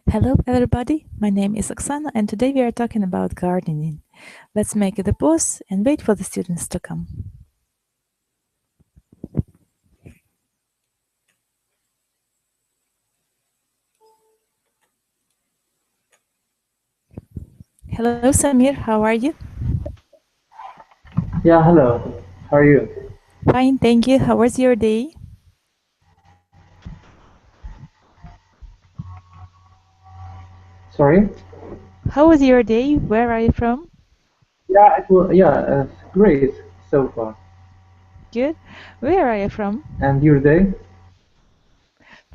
Hello everybody, my name is Oksana and today we are talking about gardening. Let's make it a pause and wait for the students to come. Hello Samir, how are you? Yeah, hello. How are you? Fine, thank you. How was your day? Sorry? How was your day? Where are you from? Yeah, it was, great so far. Good. Where are you from? And your day?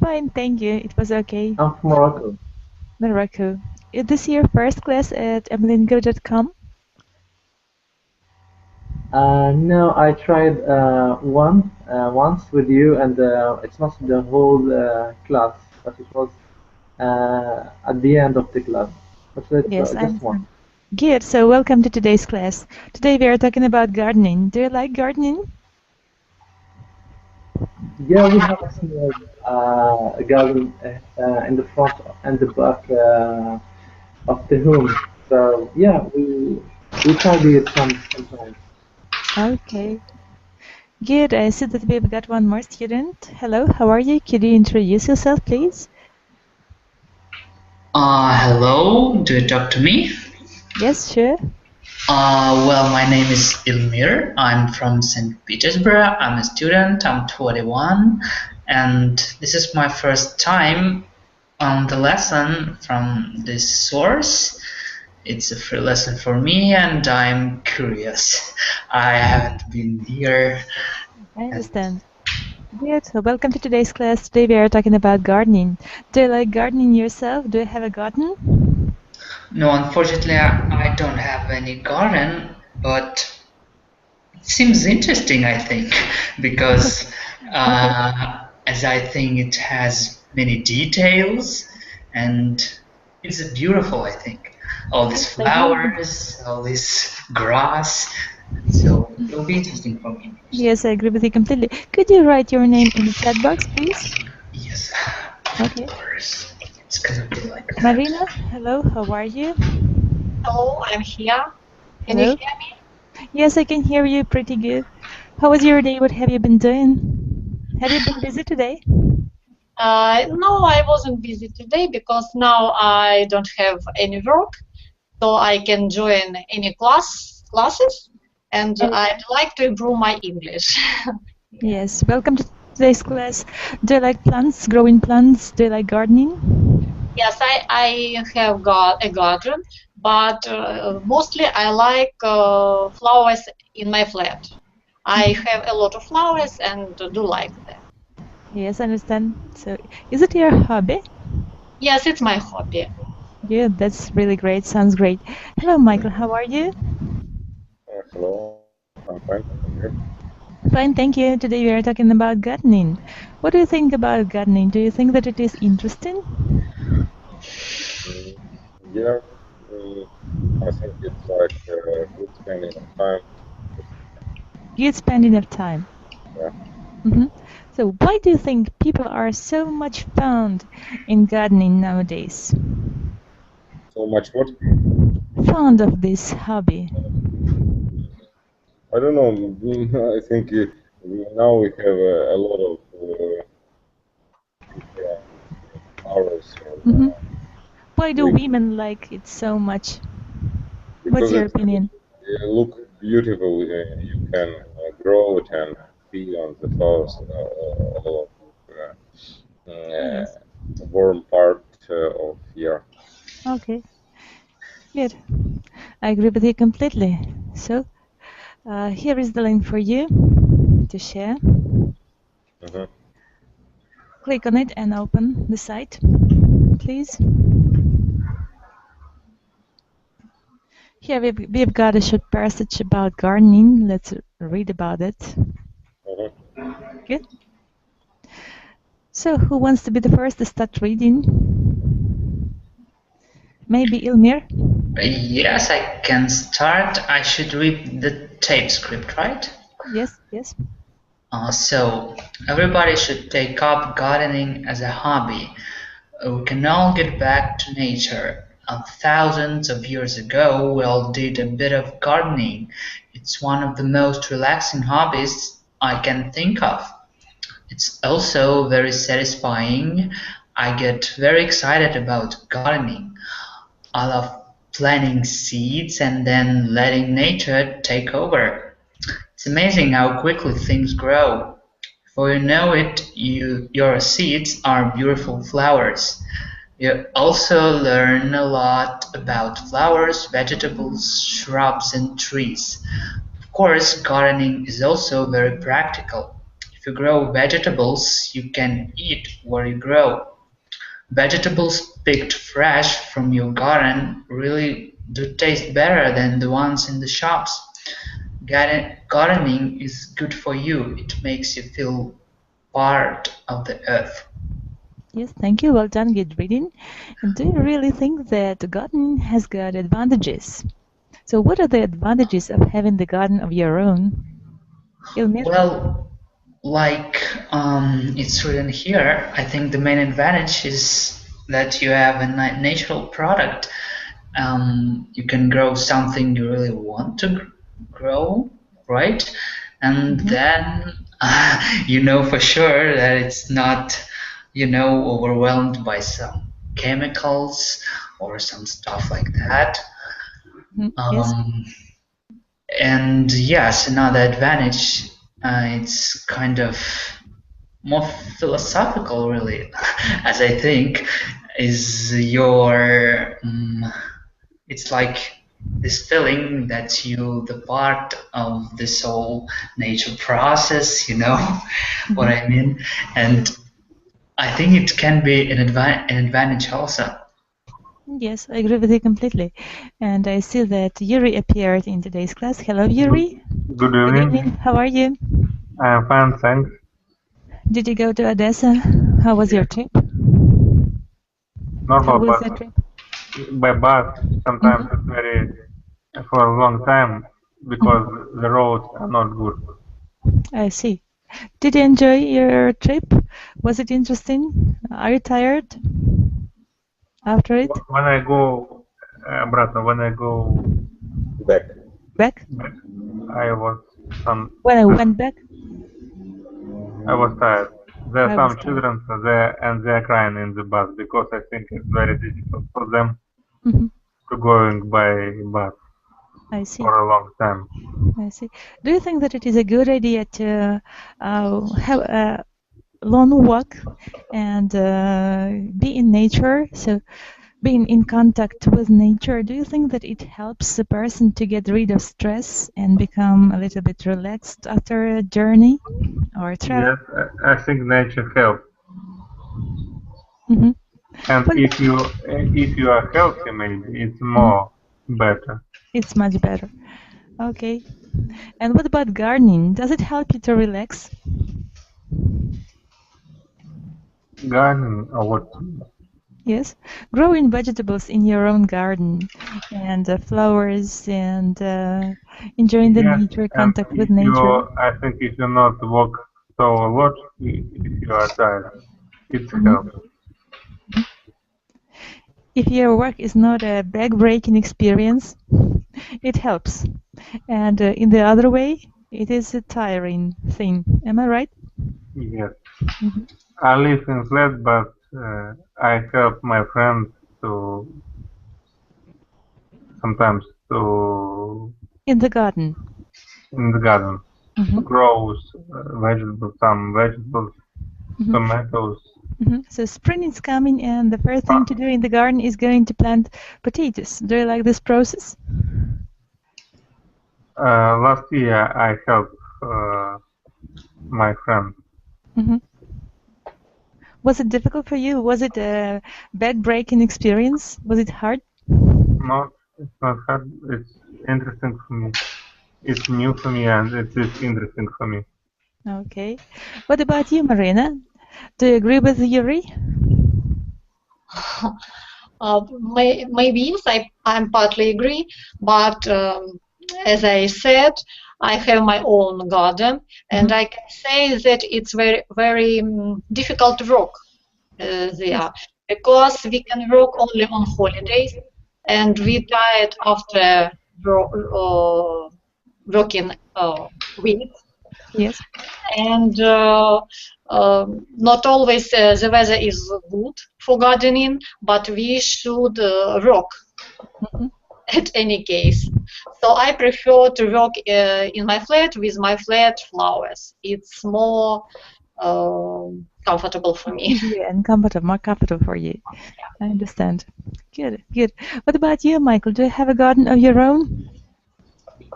Fine, thank you. It was okay. I'm from Morocco. Morocco. Is this your first class at amilingo.com? No, I tried once with you, and it's not the whole class, but it was at the end of the class. But it's Yes, I just one. understand. Good. So welcome to today's class. Today we are talking about gardening. Do you like gardening? Yeah, we have a small garden in the front and the back of the home. So yeah, we tidy it sometimes. Okay. Good. I see that we've got one more student. Hello, how are you? Could you introduce yourself, please? Hello, do you talk to me? Yes, sure. Well, my name is Ilmir. I'm from St. Petersburg. I'm a student. I'm 21, and this is my first time on the lesson from this source. It's a free lesson for me, and I'm curious. I haven't been here. I understand. Good. So welcome to today's class. Today we are talking about gardening. Do you like gardening yourself? Do you have a garden? No, unfortunately, I don't have any garden, but it seems interesting, I think, because Okay. as I think it has many details and it's beautiful, I think. All these Yes, I agree. flowers, all this grass. So it'll be interesting for me. Yes, I agree with you completely. Could you write your name in the chat box, please? Yes, of Okay. course. It's gonna be like that. Marina, hello, how are you? Hello, I'm here. Can you Hello. hear me? Yes, I can hear you pretty good. How was your day? What have you been doing? Have you been busy today? No, I wasn't busy today because now I don't have any work, so I can join any classes, and I'd like to improve my English. Yes, welcome to today's class. Do you like plants, growing plants? Do you like gardening? Yes, I have got a garden, but mostly I like flowers in my flat. I have a lot of flowers and do like them. Yes, I understand. So, is it your hobby? Yes, it's my hobby. Yeah, that's really great. Sounds great. Hello, Michael. How are you? Hello, I'm fine. And you? Fine, thank you. Today we are talking about gardening. What do you think about gardening? Do you think that it is interesting? Mm, yeah, mm, I think it's like good spending of time. Good spending of time. Yeah, So, why do you think people are so much found in gardening nowadays? so much what? Fond of this hobby? I don't know. I think now we have a lot of different hours hmm Why do like women like it so much? What's because your it opinion? look beautiful. You can grow it and be on the flowers all Yes. warm part of year. Okay. Good. I agree with you completely. So, here is the link for you to share. Mhm. Click on it and open the site, please. Here we've got a short passage about gardening. Let's read about it. Mhm. Good. So, who wants to be the first to start reading? Maybe Ilmir? Yes, I can start. I should read the tape script, right? Yes, yes. So everybody should take up gardening as a hobby. we can all get back to nature. Thousands of years ago, we all did a bit of gardening. It's one of the most relaxing hobbies I can think of. It's also very satisfying. I get very excited about gardening. I love planting seeds and then letting nature take over. It's amazing how quickly things grow. Before you know it, your seeds are beautiful flowers. You also learn a lot about flowers, vegetables, shrubs, and trees. Of course, gardening is also very practical. If you grow vegetables, you can eat what you grow. Vegetables picked fresh from your garden really do taste better than the ones in the shops. Gardening is good for you. It makes you feel part of the earth. Yes, thank you. Well done, good reading. And do you really think that gardening has got advantages? So what are the advantages of having the garden of your own? Ilmir? Well, like it's written here, I think the main advantage is that you have a natural product. You can grow something you really want to grow, right? And then you know for sure that it's not, overwhelmed by some chemicals or some stuff like that. Yes. And yes, another advantage, it's kind of more philosophical, really, as I think, is your. It's like this feeling that you the part of this whole nature process, you know what I mean? And I think it can be an advantage also. Yes, I agree with you completely. And I see that Yuri appeared in today's class. Hello, Yuri. Good evening. Good evening. How are you? I am fine, thanks. Did you go to Odessa? How was your trip? Normal, How was but the trip? by bus sometimes it's very for a long time because the roads are not good. I see. Did you enjoy your trip? Was it interesting? Are you tired after it? When I go, when I go Back. Back? I was When I went back? I was tired. There I are was some tired. children there and they are crying in the bus because I think it's very difficult for them to going by bus I see. for a long time. I see. Do you think that it is a good idea to have a long walk and be in nature? So being in contact with nature, do you think that it helps the person to get rid of stress and become a little bit relaxed after a journey or travel? Yes, I think nature helps. And Well, if you are healthy, maybe it's more better. it's much better. Okay. And what about gardening? Does it help you to relax? Gardening or what? Yes, growing vegetables in your own garden and flowers and enjoying the Yes, nature, and contact with if nature. I think if you not walk so a lot, if you are tired, it helps. If your work is not a back-breaking experience, it helps. And in the other way, it is a tiring thing. Am I right? Yes. I live in flat, but I help my friends to sometimes to In the garden. in the garden grows vegetables, some vegetables, tomatoes. So spring is coming, and the first thing to do in the garden is going to plant potatoes. Do you like this process? Last year I helped my friend. Was it difficult for you? Was it a back-breaking experience? Was it hard? No, it's not hard. It's interesting for me. It's new for me and it is interesting for me. Okay. What about you, Marina? Do you agree with Yuri? Maybe yes, I'm partly agree, but as I said, I have my own garden, and I can say that it's very, very difficult work there. because we can work only on holidays, and we tired after working weeks. Yes. And not always the weather is good for gardening, but we should work at any case. So I prefer to work in my flat with my flat flowers. It's more comfortable for me. Easier and comfortable, more comfortable for you. I understand. Good, good. What about you, Michael? Do you have a garden of your own?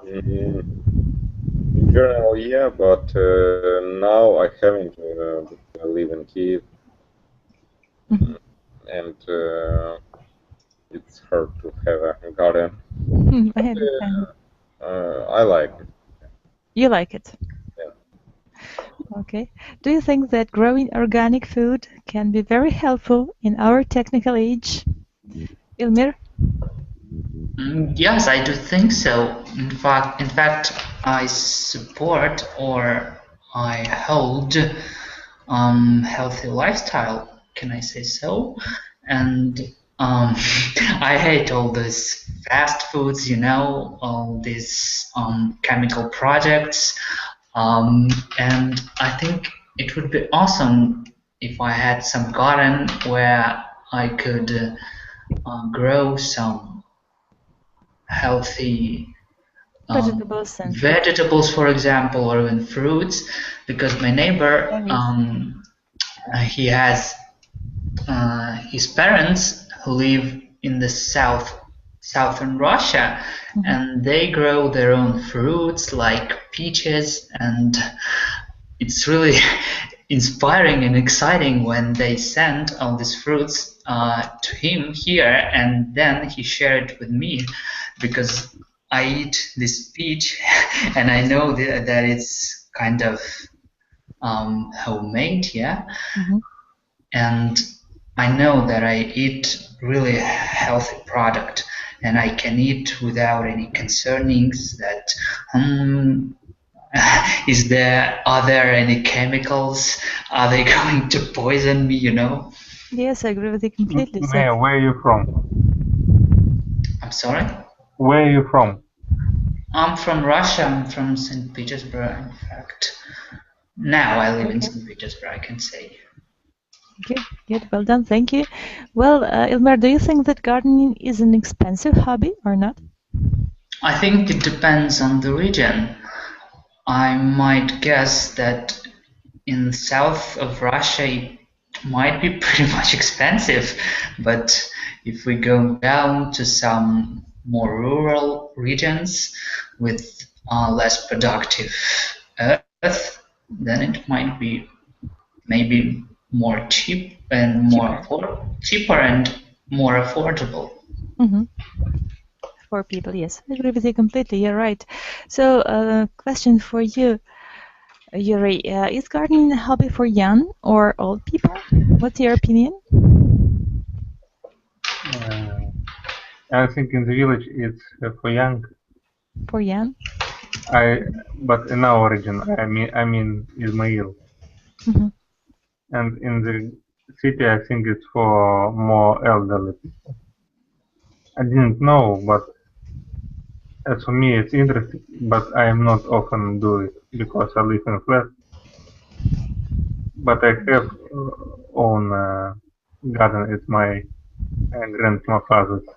In general, yeah, but now I haven't. I live in Kiev, and it's hard to have a garden. I understand. I like it. You like it? Yeah. Okay. Do you think that growing organic food can be very helpful in our technical age? Ilmir? Yes, I do think so. In fact, I support or I hold healthy lifestyle. Can I say so? And I hate all these fast foods, you know, all these chemical projects. And I think it would be awesome if I had some garden where I could grow some healthy vegetables, for example, or even fruits, because my neighbor, he has his parents who live in the southern Russia, and they grow their own fruits like peaches, and it's really inspiring and exciting when they send all these fruits to him here, and then he shared it with me, because I eat this peach and I know that it's kind of homemade, yeah, and I know that I eat really healthy product, and I can eat without any concernings that are there any chemicals? Are they going to poison me, you know? Yes, I agree with you completely. Where are you from? I'm sorry? Where are you from? I'm from Russia. I'm from St. Petersburg, in fact. Now I live in St. Petersburg, I can say. Good, good. Well done. Thank you. Well, Ilmar, do you think that gardening is an expensive hobby or not? I think it depends on the region. I might guess that in the south of Russia it might be pretty much expensive, but if we go down to some more rural regions with less productive earth, then it might be maybe more cheaper and more affordable. For people, yes, I agree with you completely. You're right. So, question for you, Yuri: is gardening a hobby for young or old people? What's your opinion? I think in the village it's for young. For young. But in our region, I mean Ismail. And in the city, I think it's for more elderly people. I didn't know, but as for me, it's interesting. But I am not often do it because I live in a flat. But I have own garden. It's my grandfather's.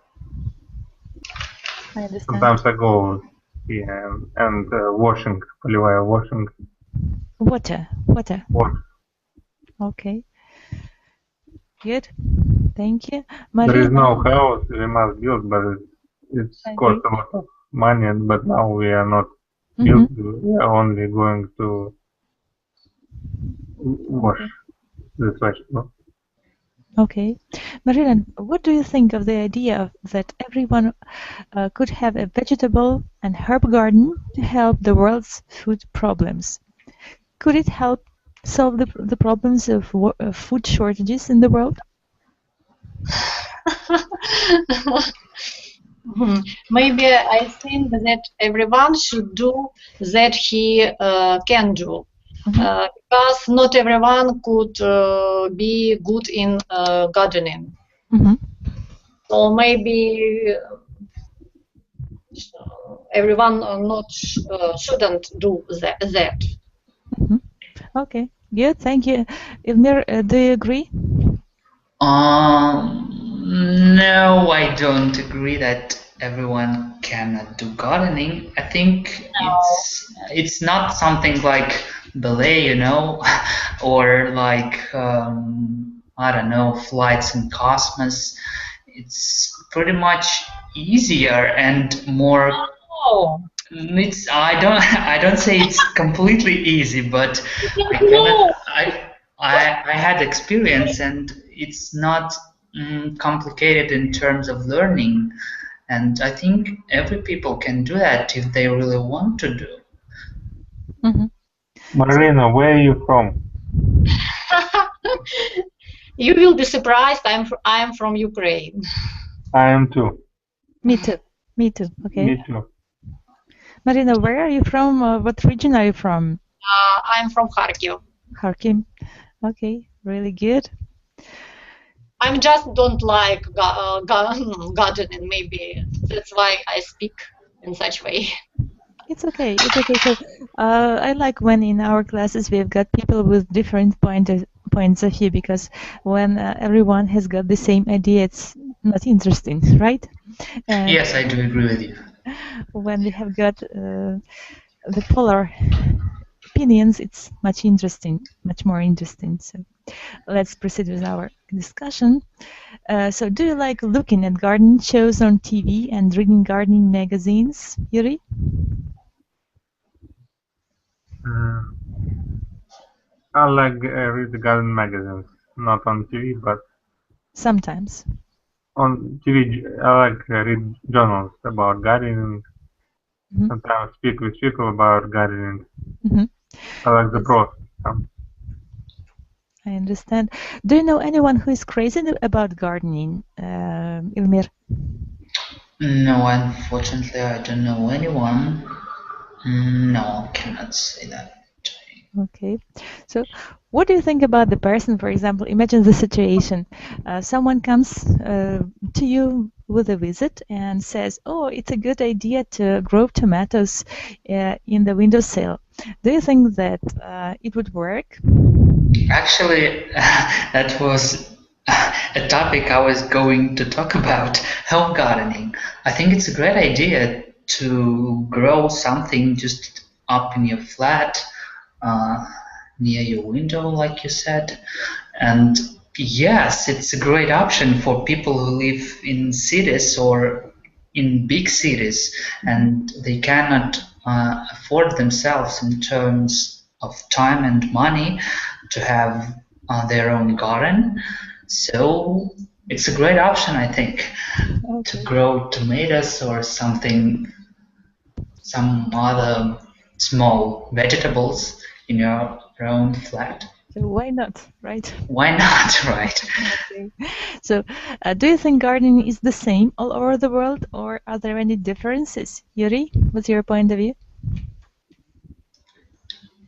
I understand. Sometimes I go here and washing, поливаю washing. Water. Water. Okay. Good. Thank you. There is no house we must build, but it's cost a lot of money. But now we are not build. We are only going to wash this vegetable. Okay. Marina, what do you think of the idea that everyone could have a vegetable and herb garden to help the world's food problems? Could it help solve the problems of food shortages in the world? Maybe I think that everyone should do that he can do. because not everyone could be good in gardening. So maybe everyone shouldn't do that. Okay, good, thank you. Ilmir, do you agree? No, I don't agree that everyone cannot do gardening. I think it's not something like ballet, you know, or like I don't know, flights in cosmos. It's pretty much easier and more. It's I don't say it's completely easy, but I had experience and it's not complicated in terms of learning, and I think every people can do that if they really want to do. Marina, where are you from? You will be surprised. I'm from Ukraine. I am too. Me too. Me too. Okay. Me too. Marina, where are you from? What region are you from? I'm from Kharkiv. Kharkiv. Okay, really good. I just don't like gardening. Maybe that's why I speak in such way. It's okay. It's okay. So I like when in our classes we've got people with different points of view, because when everyone has got the same idea, it's not interesting, right? Yes, I do agree with you. When we have got the polar opinions, it's much more interesting. So let's proceed with our discussion. So do you like looking at gardening shows on TV and reading gardening magazines, Yuri? I like read the garden magazines, not on TV, but sometimes. On TV, I like read journals about gardening. Sometimes speak with people about gardening. I like the process. I understand. Do you know anyone who is crazy about gardening, Ilmir? No, unfortunately, I don't know anyone. No, cannot say that. Okay. So what do you think about the person, for example, imagine the situation. Someone comes to you with a visit and says, oh, it's a good idea to grow tomatoes in the windowsill. Do you think that it would work? Actually, that was a topic I was going to talk about, home gardening. I think it's a great idea to grow something just up in your flat, near your window, like you said. And yes, it's a great option for people who live in cities or in big cities and they cannot afford themselves in terms of time and money to have their own garden. So it's a great option, I think, to grow tomatoes or something, some other small vegetables in your own flat. So why not, right? Why not, right? Okay. So do you think gardening is the same all over the world, or are there any differences? Yuri, what's your point of view?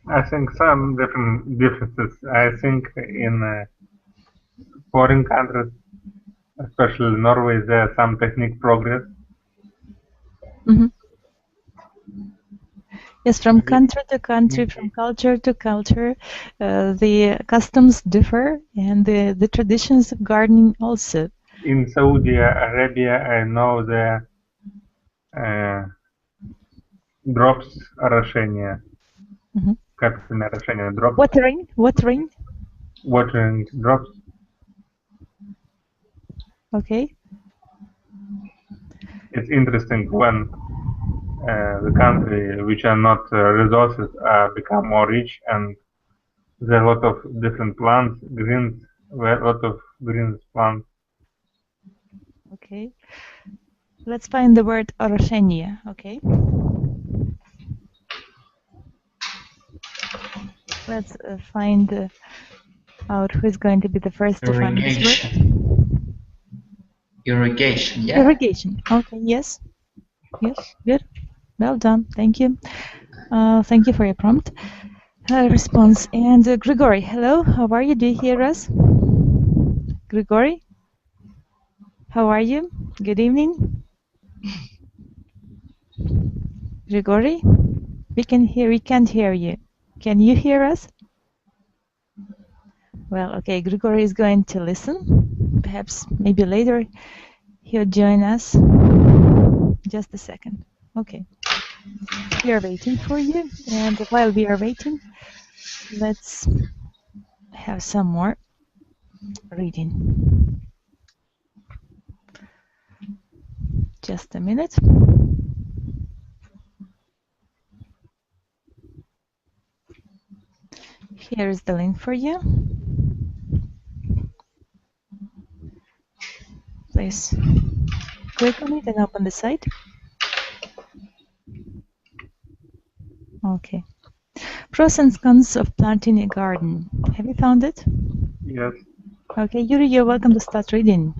I think some differences. I think in foreign countries, especially Norway, there are some technique progress. Yes, from country to country, from culture to culture, the customs differ, and the traditions of gardening also. In Saudi Arabia, I know the drops орошения. Как это орошение? Drops. Watering drops. Okay. It's interesting when the country which are not resources become more rich, and there are a lot of different plants, a lot of green plants. Okay. Let's find the word орошение. Okay. Let's find out who's going to be the first to find this word. Irrigation, yeah. Irrigation. Okay, yes. Yes, good. Well done. Thank you. Thank you for your prompt. response. And Grigory, hello, how are you? Do you hear us? Grigory, how are you? Good evening. Grigory, we can't hear you. Can you hear us? Well, okay, Grigory is going to listen. Perhaps maybe later he'll join us. Just a second. Okay. We are waiting for you, and while we are waiting, let's have some more reading. Just a minute. Here is the link for you. Please click on it and open the site. Okay. Pros and cons of planting a garden. Have you found it? Yes. Okay, Yuri, you're welcome to start reading.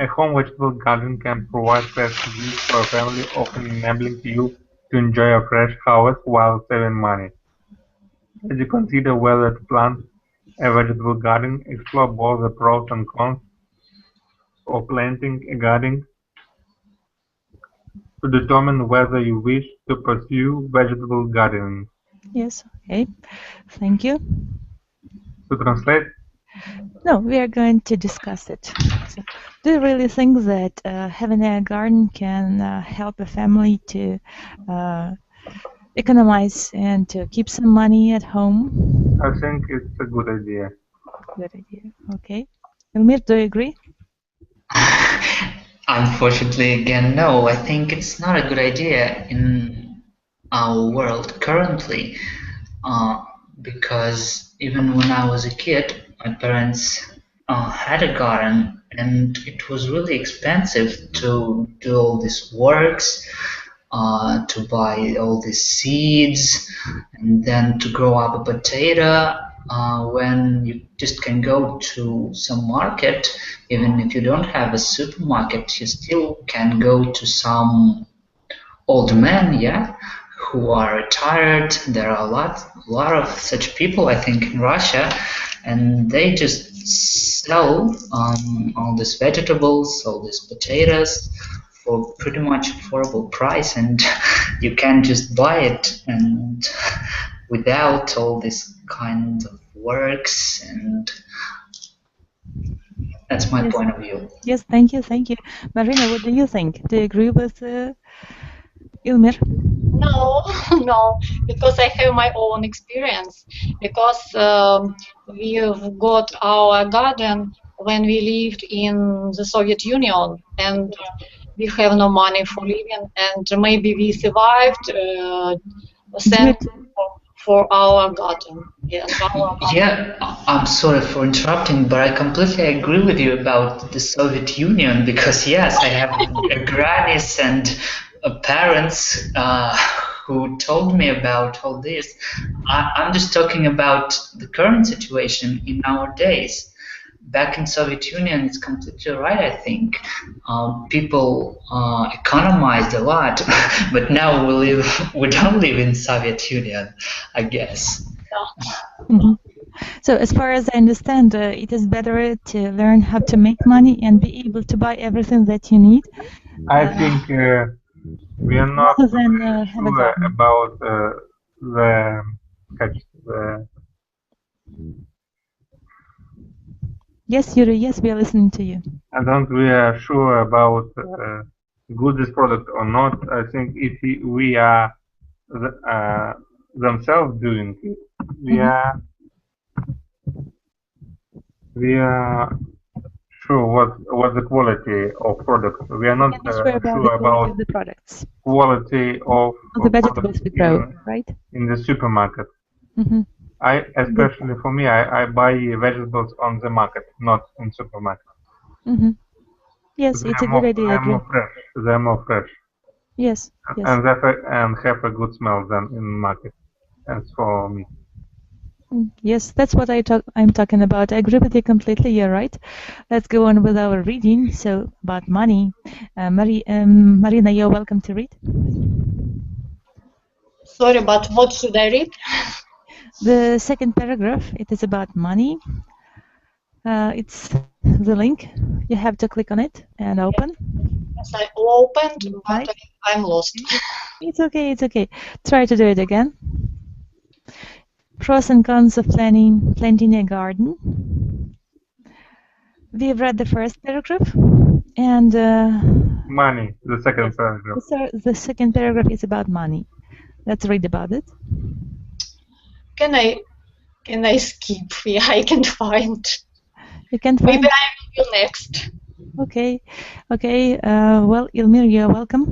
A home vegetable garden can provide fresh produce for a family, often enabling you to enjoy a fresh harvest while saving money. As you consider whether to plant a vegetable garden, explore both the pros and cons of planting a garden to determine whether you wish to pursue vegetable gardening. Yes, okay. Thank you. To translate? No, we are going to discuss it. So, do you really think that having a garden can help a family to economize and to keep some money at home? I think it's a good idea. Good idea. Okay. Elmir, do you agree? Unfortunately, again, no. I think it's not a good idea in our world currently, because even when I was a kid, my parents had a garden, and it was really expensive to do all these works, to buy all these seeds, and then to grow up a potato. When you just can go to some market, even if you don't have a supermarket, you still can go to some old men, yeah, who are retired. There are a lot of such people, I think, in Russia, and they just sell all these vegetables, all these potatoes for pretty much affordable price, and you can just buy it and without all this kind of works, and that's my point of view. Yes, thank you. Marina, what do you think? Do you agree with Ilmir? No, no, because I have my own experience. Because we've got our garden when we lived in the Soviet Union, and we have no money for living, and maybe we survived thanks for our garden. Yeah, I'm sorry for interrupting, but I completely agree with you about the Soviet Union, because yes, I have grannies and parents who told me about all this. I'm just talking about the current situation in our days. Back in Soviet Union, it's completely right, I think. People economized a lot, but now we don't live in Soviet Union, I guess. Mm-hmm. So as far as I understand, it is better to learn how to make money and be able to buy everything that you need. I think we are not sure about the Yes, Yuri, yes, we are listening to you. I don't we are sure about good this product or not. I think if we are themselves doing it, we are sure what the quality of product. We are not sure about the products. Quality of the vegetables we grow, right? In the supermarket. Mm-hmm. Especially for me, I buy vegetables on the market, not in supermarket. Mm-hmm. Yes, it's a good idea. They're more fresh. Yes. And have a good smell than in market. As for me. Yes, that's what I'm talking about. I agree with you completely. You're right. Let's go on with our reading. So about money, Marina, you're welcome to read. Sorry, but what should I read? The second paragraph, it is about money. It's the link. You have to click on it and open. Yes, I opened, Right. but I'm lost. It's okay, it's okay. Try to do it again. Pros and cons of planting a garden. We've read the first paragraph, and Money, the second paragraph. the second paragraph is about money. Let's read about it. Can I skip? Yeah, I can find. You can find. Maybe I will next. Okay, okay. Well, Ilmir, you're welcome.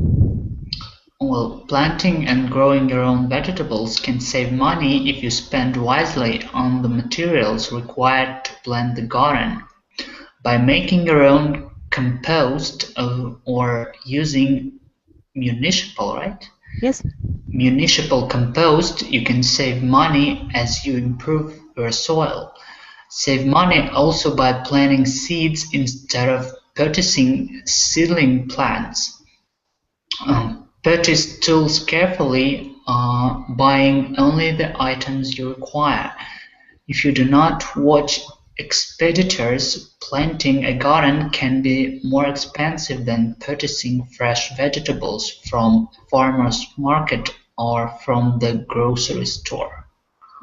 Well, planting and growing your own vegetables can save money if you spend wisely on the materials required to plant the garden. By making your own compost or using municipal, right? Yes. Municipal compost, you can save money as you improve your soil. Save money also by planting seeds instead of purchasing seedling plants. Purchase tools carefully, buying only the items you require. If you do not watch expenditures, planting a garden can be more expensive than purchasing fresh vegetables from a farmer's market or from the grocery store.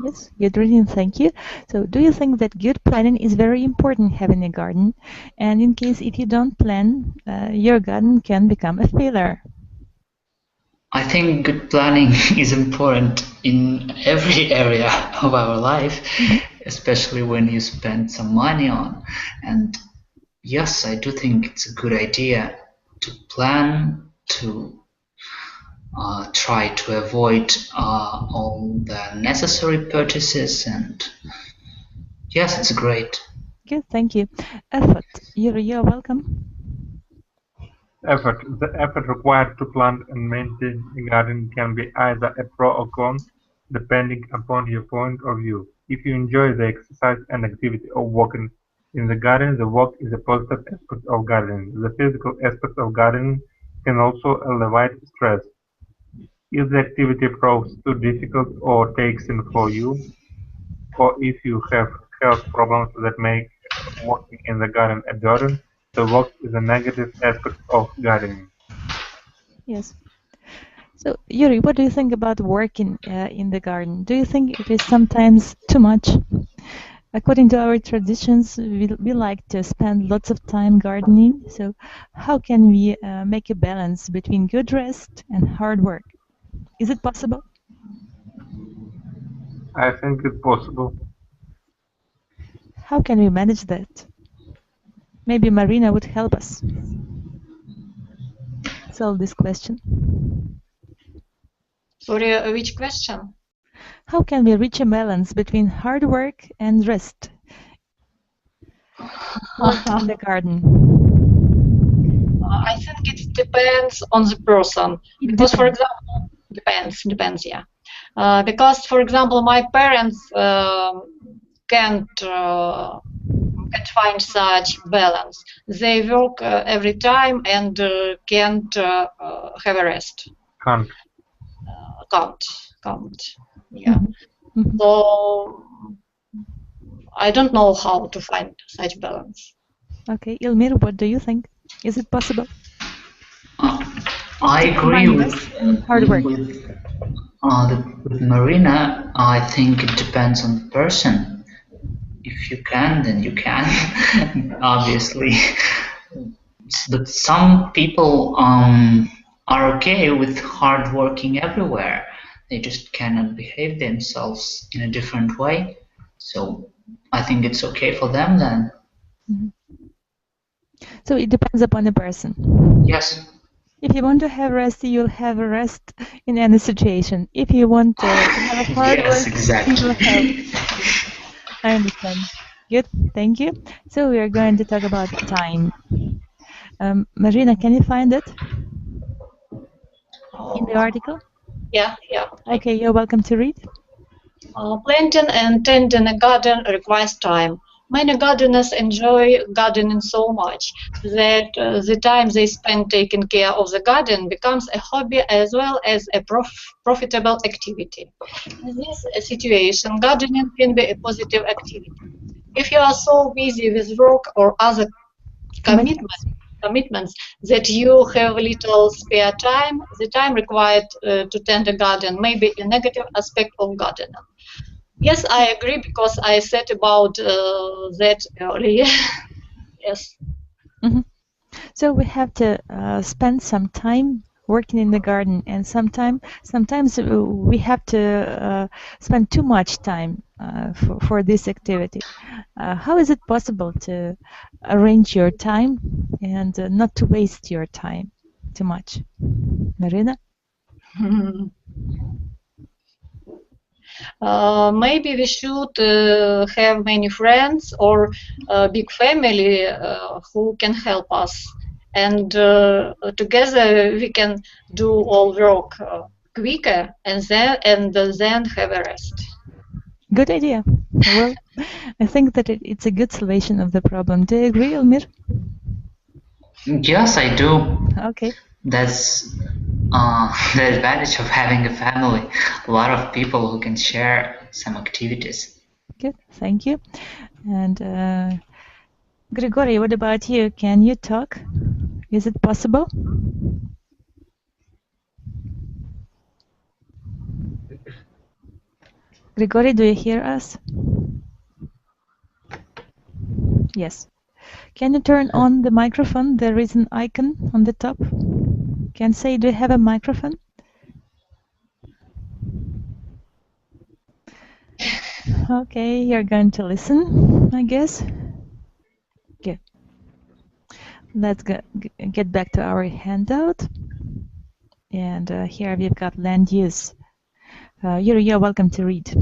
Yes, good reading, thank you. So do you think that good planning is very important having a garden? And in case if you don't plan, your garden can become a failure. I think good planning is important in every area of our life, especially when you spend some money on. And yes, I do think it's a good idea to plan, to try to avoid all the necessary purchases, and yes, it's great. Good, thank you. Effort, you're welcome. Effort. The effort required to plant and maintain a garden can be either a pro or con, depending upon your point of view. If you enjoy the exercise and activity of working in the garden, the work is a positive aspect of gardening. The physical aspect of gardening can also alleviate stress. If the activity proves too difficult or takes in for you, or if you have health problems that make working in the garden a burden, the work is a negative aspect of gardening. Yes. So, Yuri, what do you think about working in the garden? Do you think it is sometimes too much? According to our traditions, we like to spend lots of time gardening. So, how can we make a balance between good rest and hard work? Is it possible? I think it's possible. How can we manage that? Maybe Marina would help us solve this question. Sorry, which question? How can we reach a balance between hard work and rest in the garden? I think it depends on the person. Because, for example, depends, yeah. Because, for example, my parents can't find such balance. They work every time and can't have a rest. Can't. Can't. Yeah. So I don't know how to find such balance. Okay, Ilmir, what do you think? Is it possible? I agree with hard work. With Marina. I think it depends on the person. If you can, then you can, obviously. But some people are okay with hard working everywhere. They just cannot behave themselves in a different way. So I think it's okay for them then. So it depends upon the person. Yes. If you want to have rest, you'll have a rest in any situation. If you want to have a hard yes, work, exactly. you will have. I understand. Good, thank you. So we are going to talk about time. Marina, can you find it in the article? Yeah. Okay, you're welcome to read. Planting and tending a garden requires time. Many gardeners enjoy gardening so much that the time they spend taking care of the garden becomes a hobby as well as a profitable activity. In this situation, gardening can be a positive activity. If you are so busy with work or other commitments that you have little spare time, the time required to tend a garden may be a negative aspect of gardening. Yes, I agree because I said about that earlier. Yes. Mm-hmm. So we have to spend some time working in the garden, and sometimes we have to spend too much time for this activity. How is it possible to arrange your time and not to waste your time too much? Marina? Maybe we should have many friends or a big family who can help us, and together we can do all work quicker and then have a rest. Good idea. Well, I think that it's a good solution of the problem. Do you agree, Elmir? Yes, I do. Okay. That's the advantage of having a family. A lot of people who can share some activities. Good, thank you. And Grigory, what about you? Can you talk? Is it possible? Grigory, do you hear us? Yes. Can you turn on the microphone? There is an icon on the top. Can say, do you have a microphone? Okay, you're going to listen, I guess. Okay. Let's get back to our handout. And here we've got land use. Yuri, you're welcome to read.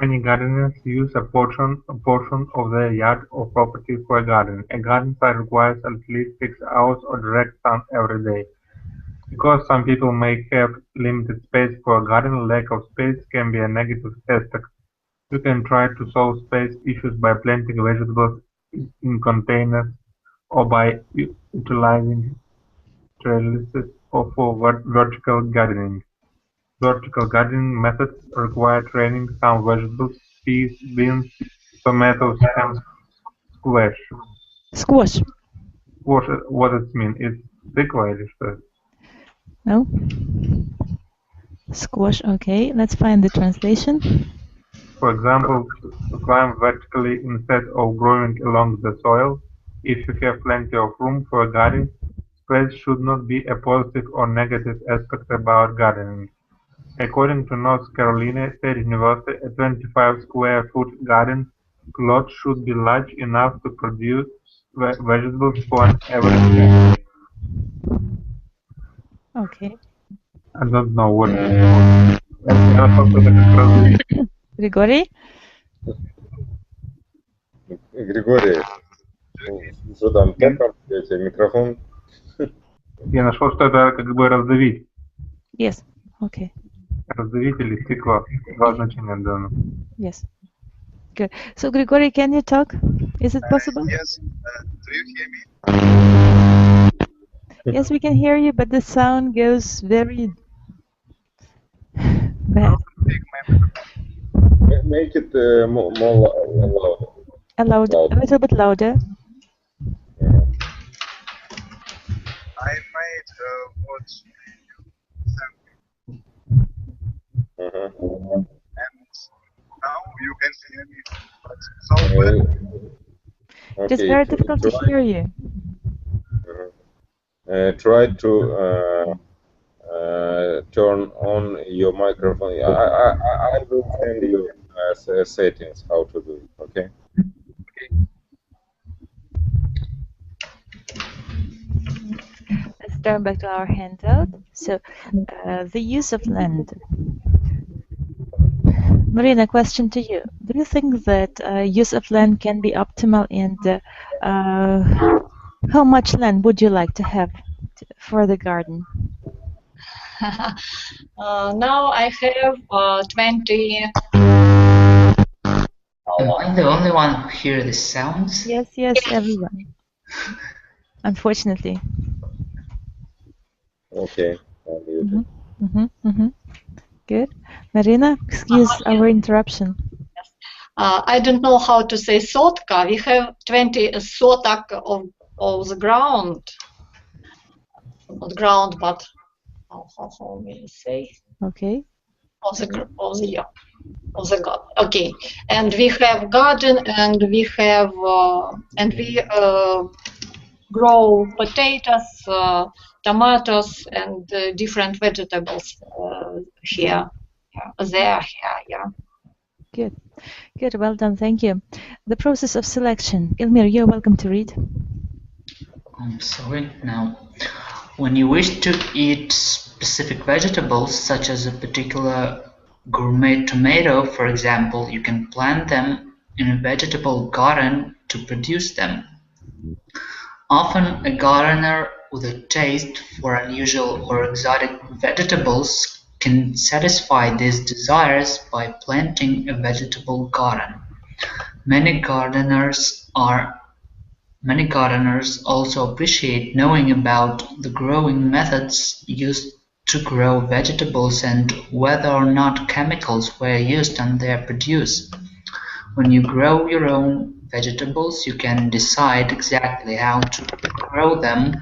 Many gardeners use a portion of their yard or property for a garden. A garden site requires at least 6 hours of direct sun every day. Because some people may have limited space for a garden, lack of space can be a negative aspect. You can try to solve space issues by planting vegetables in containers or by utilizing trellises or for vertical gardening. Vertical gardening methods require training. Some vegetables, peas, beans, tomatoes, and squash. Squash. Squash, what it means? It's тыква или что? No? Squash, okay. Let's find the translation. For example, to climb vertically instead of growing along the soil. If you have plenty of room for a garden, space should not be a positive or negative aspect about gardening. According to North Carolina State University, a 25 square foot garden plot should be large enough to produce vegetables for an average family. Okay. I don't know what it is. Григорий? Григорий, что там, как там, микрофон? Я нашел, что это как бы раздавить. Yes. Okay. Раздавить или стекло. Два значения дано. Yes. Good. So, Grigory, can you talk? Is it possible? Yes. Do you hear me? Yes, we can hear you, but the sound goes very bad. Make it more loud. A little bit louder. I made what you sent me. And now you can hear me. But so well. Okay, It's very difficult to hear you. Try to turn on your microphone. I will send you settings how to do it. Okay. Let's turn back to our handout. So, the use of land. Marina, question to you. Do you think that use of land can be optimal, and how much land would you like to have for the garden? Now I have 20 Am I the only one who hears the sounds? Yes, yes, everyone. Unfortunately. Okay, I'll mute it. Good. Marina, excuse our interruption. I don't know how to say sotka. We have 20 sotak of the ground. Not ground, but how will you say? Okay. Okay. And we have garden, and we have grow potatoes, tomatoes, and different vegetables here, yeah. Good. Good. Well done. Thank you. The process of selection. Ilmir, you're welcome to read. I'm sorry. Now, when you wish to eat specific vegetables, such as a particular gourmet tomato, for example, you can plant them in a vegetable garden to produce them. Often, a gardener with a taste for unusual or exotic vegetables can satisfy these desires by planting a vegetable garden. Many gardeners also appreciate knowing about the growing methods used to grow vegetables and whether or not chemicals were used on their produce. When you grow your own vegetables, you can decide exactly how to grow them,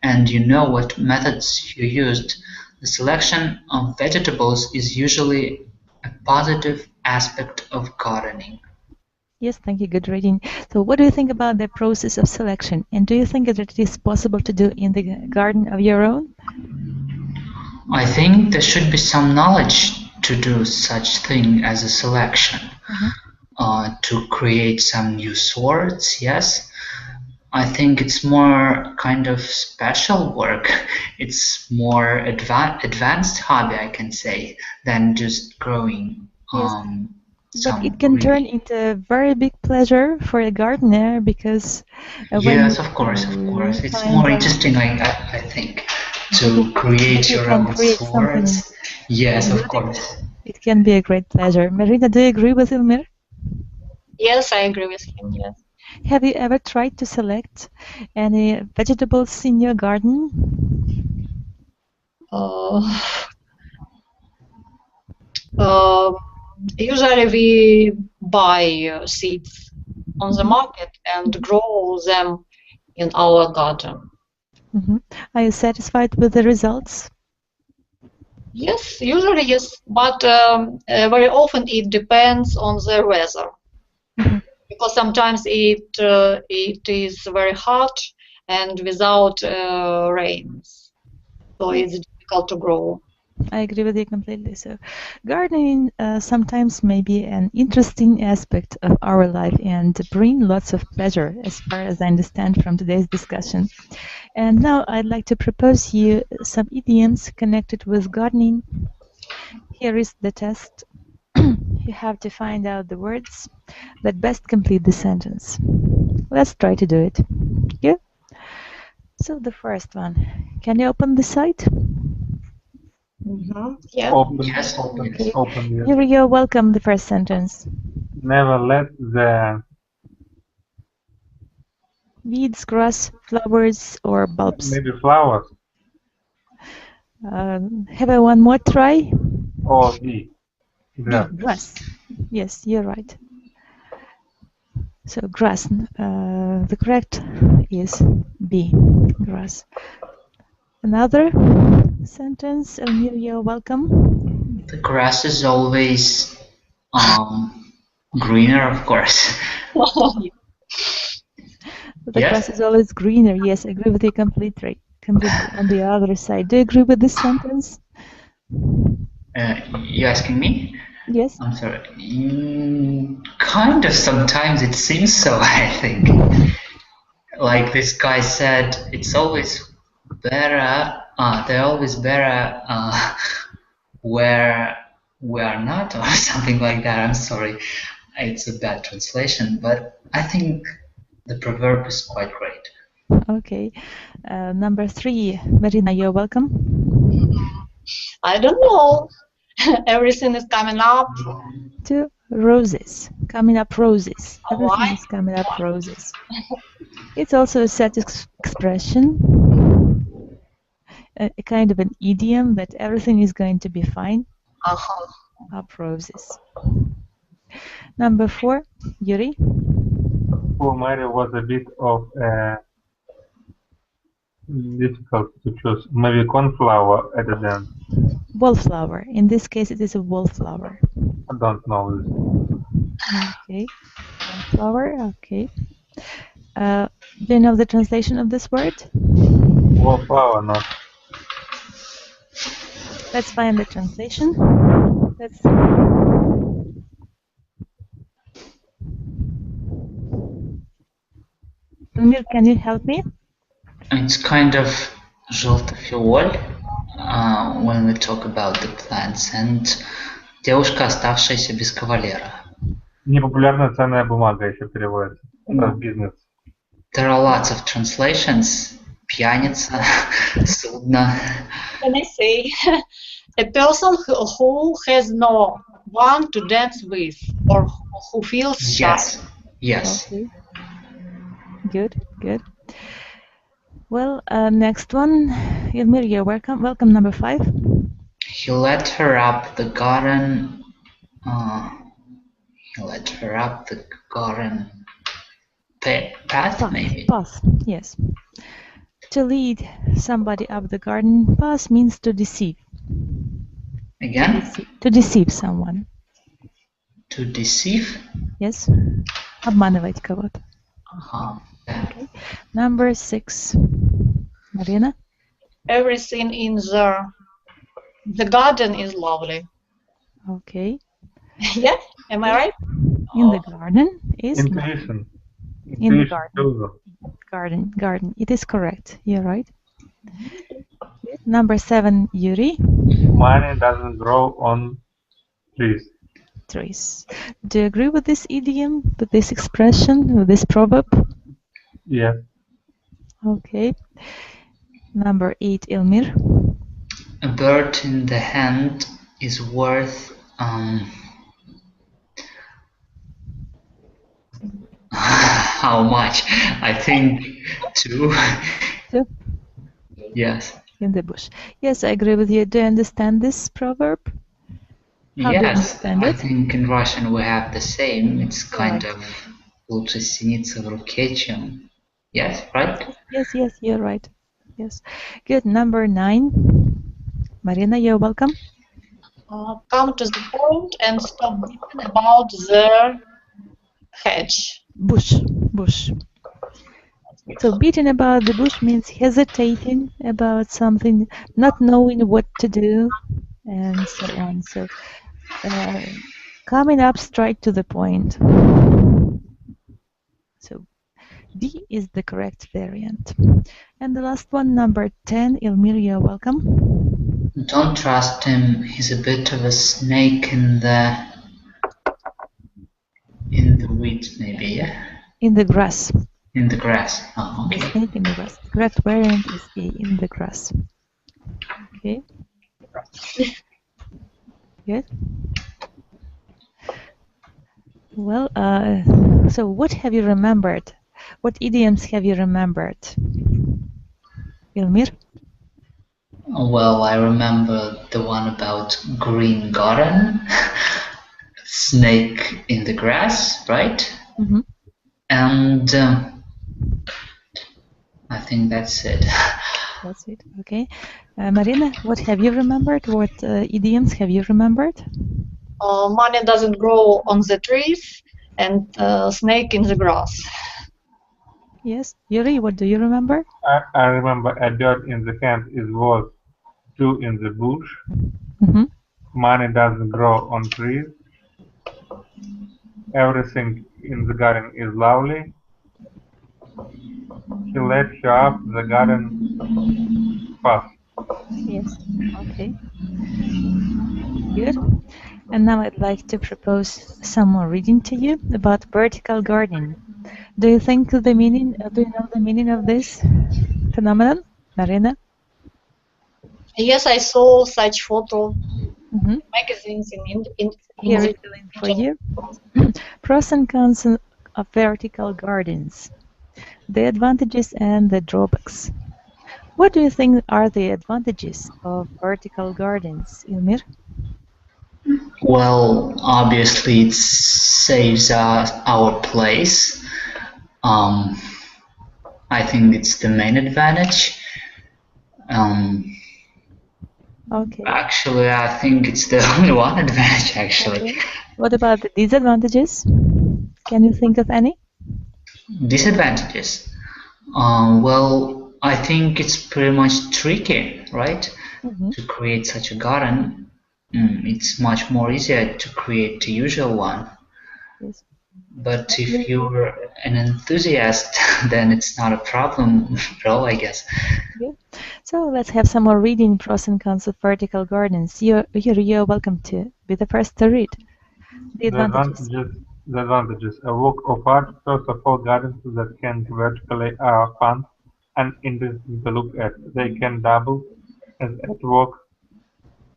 and you know what methods you used. The selection of vegetables is usually a positive aspect of gardening. Yes, thank you. Good reading. So what do you think about the process of selection? And do you think that it is possible to do in the garden of your own? I think there should be some knowledge to do such thing as a selection. To create some new sorts, yes. I think it's more kind of special work. It's more advanced hobby, I can say, than just growing. But it can turn into a very big pleasure for a gardener because yes, of course, it's more interesting, I think, to create your own sorts. Yes, of course. It can be a great pleasure. Marina, do you agree with Ilmir? Yes, I agree with him. Yes. Have you ever tried to select any vegetables in your garden? Usually we buy seeds on the market and grow them in our garden. Are you satisfied with the results? Yes, usually yes, but very often it depends on the weather. Because sometimes it is very hot and without rains, so it's difficult to grow. I agree with you completely. So gardening sometimes may be an interesting aspect of our life and bring lots of pleasure, as far as I understand from today's discussion. And now I'd like to propose you some idioms connected with gardening. Here is the test. You have to find out the words that best complete the sentence. Let's try to do it. Yeah? So the first one. Can you open the site? Yeah. Open. Here we go. Welcome. The first sentence. Never let the weeds, grass, flowers, or bulbs. Maybe flowers. Have I one more try? Or B. Grass. Grass. Yes, you're right. So grass. The correct is B. Grass. Another sentence. You're welcome. The grass is always greener, of course. The grass is always greener. Yes, I agree with you completely. On the other side, do you agree with this sentence? You asking me? Yes. I'm sorry. Kind of. Sometimes it seems so. I think. Like this guy said, it's always better. They're always better where we are not, or something like that. I'm sorry. It's a bad translation, but I think the proverb is quite great. Okay. Number 3, Marina, you're welcome. I don't know. Everything is coming up. roses, coming up roses. Everything Why? is coming up roses. It's also a set expression, a kind of an idiom that everything is going to be fine. Up roses. Number 4, Yuri. For Mary was a bit of difficult to choose. Maybe cornflower at the end. Wallflower. In this case, it is a wallflower. I don't know this. Okay. Wallflower. Okay. Do you know the translation of this word? Wallflower, no. Let's find the translation. Let's. Mir, can you help me? It's kind of желтый фиоль when we talk about the plants, and девушка, оставшаяся без кавалера. Непопулярная ценная бумага еще переводится. Про бизнес. There are lots of translations. Пьяница, судно. Can I say a person who has no one to dance with or who feels shy? Yes. Okay. Good, good. Well, next one, Ilmir, you're welcome. Welcome, number 5. He led her up the garden. He led her up the garden path, maybe. Path, yes. To lead somebody up the garden path means to deceive. Again? To deceive someone. To deceive? Yes. Обманывать кого-то. Okay. Number 6. Marina? Everything in the garden is lovely. Okay. Yeah, am I right? In the garden is Intuition. in the garden. Garden. It is correct. You're right. Number 7, Yuri. Money doesn't grow on trees. Trees. Do you agree with this idiom, with this expression, with this proverb? Yeah. Okay. Number 8, Ilmir. A bird in the hand is worth how much? I think 2. 2? Yes. In the bush. Yes, I agree with you. Do you understand this proverb? How do you understand I it? think in Russian we have the same. It's kind of лучше синица в руке, чем... Yes, right? Yes, you're right. Yes. Good. Number 9. Marina, you're welcome. Come to the point and stop beating about the hedge. Bush. So beating about the bush means hesitating about something, not knowing what to do, and so on. So coming up straight to the point. So D is the correct variant. And the last one, number 10, Ilmir, you're welcome. Don't trust him. He's a bit of a snake in the weeds, maybe, yeah? In the grass. In the grass. Oh, okay. The snake in the grass. The correct variant is A, in the grass. Okay. Good. Well, so what have you remembered? What idioms have you remembered? Ilmir? Well, I remember the one about green garden, snake in the grass, right? Mm-hmm. And I think that's it. That's it. Okay. Marina, what have you remembered? What idioms have you remembered? Money doesn't grow on the trees, and snake in the grass. Yes. Yuri, what do you remember? I remember a bird in the hand is worth 2 in the bush. Mm-hmm. Money doesn't grow on trees. Everything in the garden is lovely. He led her up the garden path. Yes. Okay. Good. And now I'd like to propose some more reading to you about vertical gardening. Do you think the meaning? Do you know the meaning of this phenomenon, Marina? Yes, I saw such photo. magazines in Here is the link for you. Pros and cons of vertical gardens. The advantages and the drawbacks. What do you think are the advantages of vertical gardens, Ilmir? Well, obviously it saves us our place. I think it's the main advantage. Okay. Actually, I think it's the only one advantage, actually. Okay. What about the disadvantages? Can you think of any? Disadvantages? Well, I think it's pretty much tricky, right? To create such a garden. It's much more easier to create the usual one. Yes. But if you're an enthusiast, then it's not a problem at all, I guess. Yeah. So let's have some more reading pros and cons of vertical gardens. You're welcome to be the first to read. The advantages. The advantages. A work of art. First of all, gardens that can be vertically are fun and interesting to look at. They can double as artwork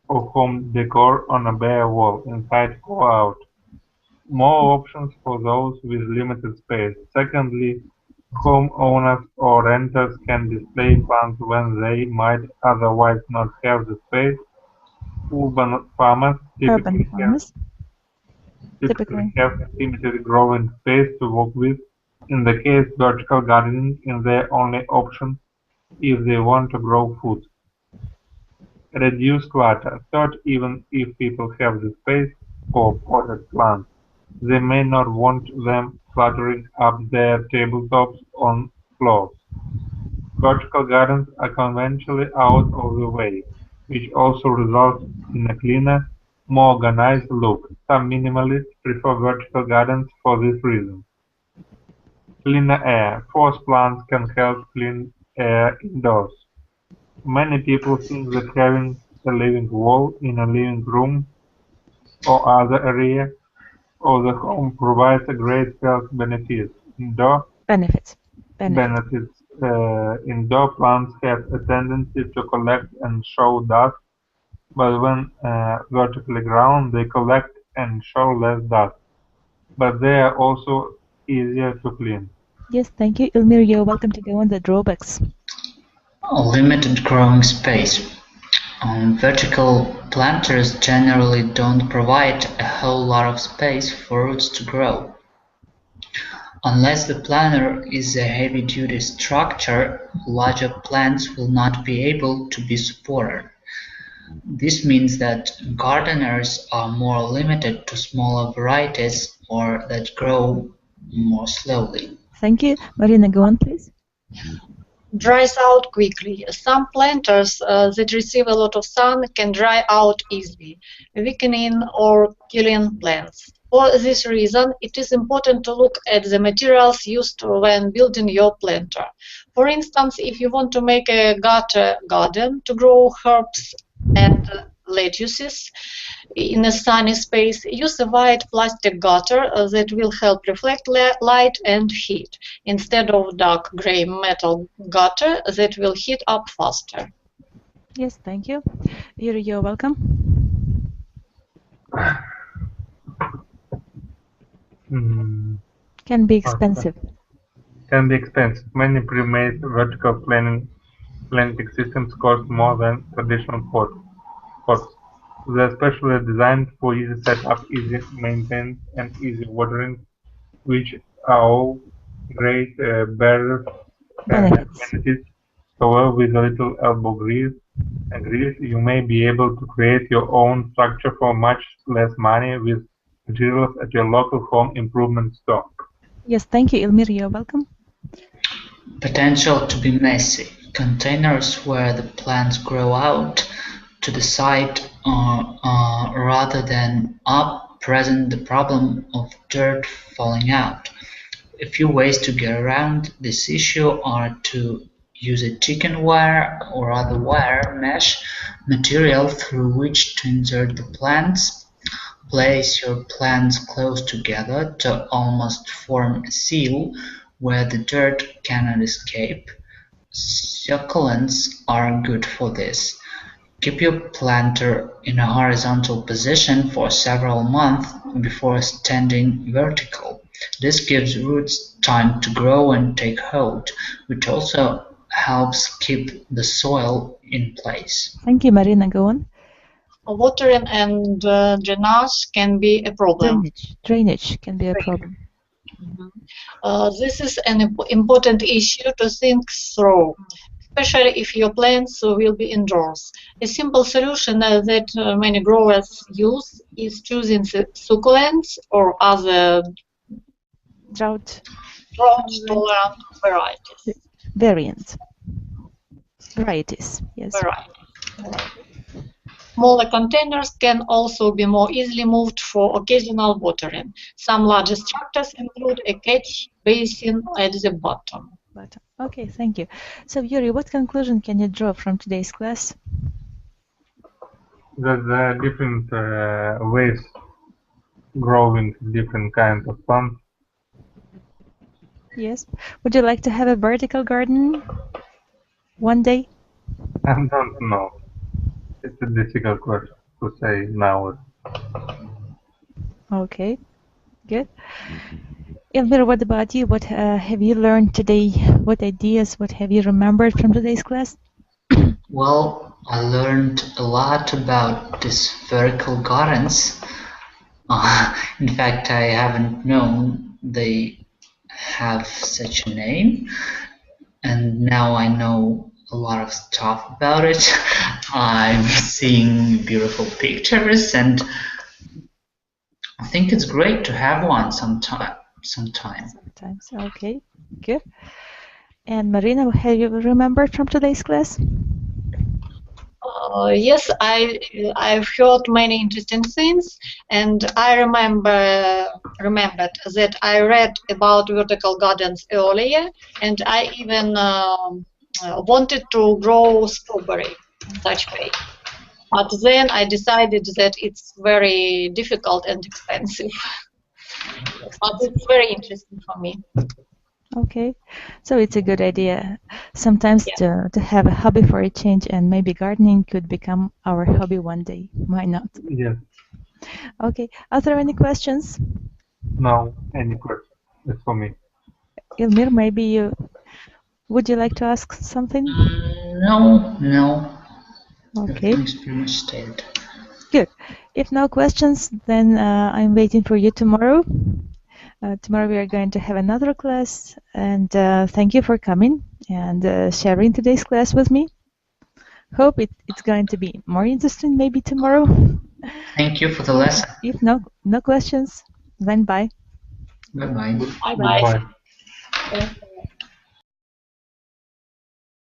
or home decor on a bare wall, inside or out. More options for those with limited space. Secondly, homeowners or renters can display plants when they might otherwise not have the space. Urban farmers typically have limited growing space to work with. In the case, vertical gardening is their only option if they want to grow food. Reduce clutter. Third, even if people have the space for potted plants, they may not want them cluttering up their tabletops on floors. Vertical gardens are conventionally out of the way, which also results in a cleaner, more organized look. Some minimalists prefer vertical gardens for this reason. Cleaner air. Forest plants can help clean air indoors. Many people think that having a living wall in a living room or other area of the home provides a great health benefits. Indoor plants have a tendency to collect and show dust, but when vertically grown, they collect and show less dust. But they are also easier to clean. Yes, thank you. Ilmir, you're welcome to go on the drawbacks. Limited growing space. Vertical planters generally don't provide a whole lot of space for roots to grow. Unless the planter is a heavy-duty structure, larger plants will not be able to be supported. This means that gardeners are more limited to smaller varieties or that grow more slowly. Thank you. Marina, go on, please. Dries out quickly. Some planters that receive a lot of sun can dry out easily, weakening or killing plants. For this reason, it is important to look at the materials used when building your planter. For instance, if you want to make a gutter garden to grow herbs and lettuces in a sunny space, use a white plastic gutter that will help reflect light and heat, instead of dark gray metal gutter that will heat up faster. Yes, thank you. Yuri, you're welcome. Can be expensive. Can be expensive. Many pre-made vertical planting systems cost more than traditional pots. They're specially designed for easy setup, easy maintenance, and easy watering, which are all great benefits. However, with a little elbow grease, you may be able to create your own structure for much less money with materials at your local home improvement store. Yes, thank you, Ilmir. You're welcome. Potential to be messy. Containers where the plants grow out to the side rather than up present the problem of dirt falling out. A few ways to get around this issue are to use a chicken wire or other wire mesh material through which to insert the plants. Place your plants close together to almost form a seal where the dirt cannot escape. Succulents are good for this. Keep your planter in a horizontal position for several months before standing vertical. This gives roots time to grow and take hold, which also helps keep the soil in place. Thank you, Marina. Go on. Watering and drainage can be a problem. Drainage can be a problem. This is an important issue to think through, especially if your plants will be indoors. A simple solution that many growers use is choosing succulents or other drought-tolerant varieties. Varieties, yes. Smaller containers can also be more easily moved for occasional watering. Some larger structures include a catch basin at the bottom. Okay, thank you. So, Yuri, what conclusion can you draw from today's class? That there are different ways growing different kinds of plants. Yes. Would you like to have a vertical garden one day? I don't know. It's a difficult question to say now. Okay, good. Elvira, what about you? What have you learned today? What ideas, what have you remembered from today's class? Well, I learned a lot about these vertical gardens. In fact, I haven't known they have such a name, and now I know a lot of stuff about it. I'm seeing beautiful pictures, and I think it's great to have one sometime. Sometimes, okay, good. And Marina, have you remembered from today's class? Yes, I've heard many interesting things, and I remembered that I read about vertical gardens earlier, and I even wanted to grow strawberry in such way. But then I decided that it's very difficult and expensive. But it's very interesting for me. Okay, so it's a good idea sometimes to have a hobby for a change, and maybe gardening could become our hobby one day. Why not? Yes. Okay, are there any questions? No, any questions? It's for me. Ilmir, maybe you would you like to ask something? No. Okay. Everything's pretty much stated. Good. If no questions, then I'm waiting for you tomorrow. Tomorrow we are going to have another class, and thank you for coming and sharing today's class with me. Hope it's going to be more interesting maybe tomorrow. Thank you for the lesson. If no questions, then bye. Bye-bye. Bye-bye.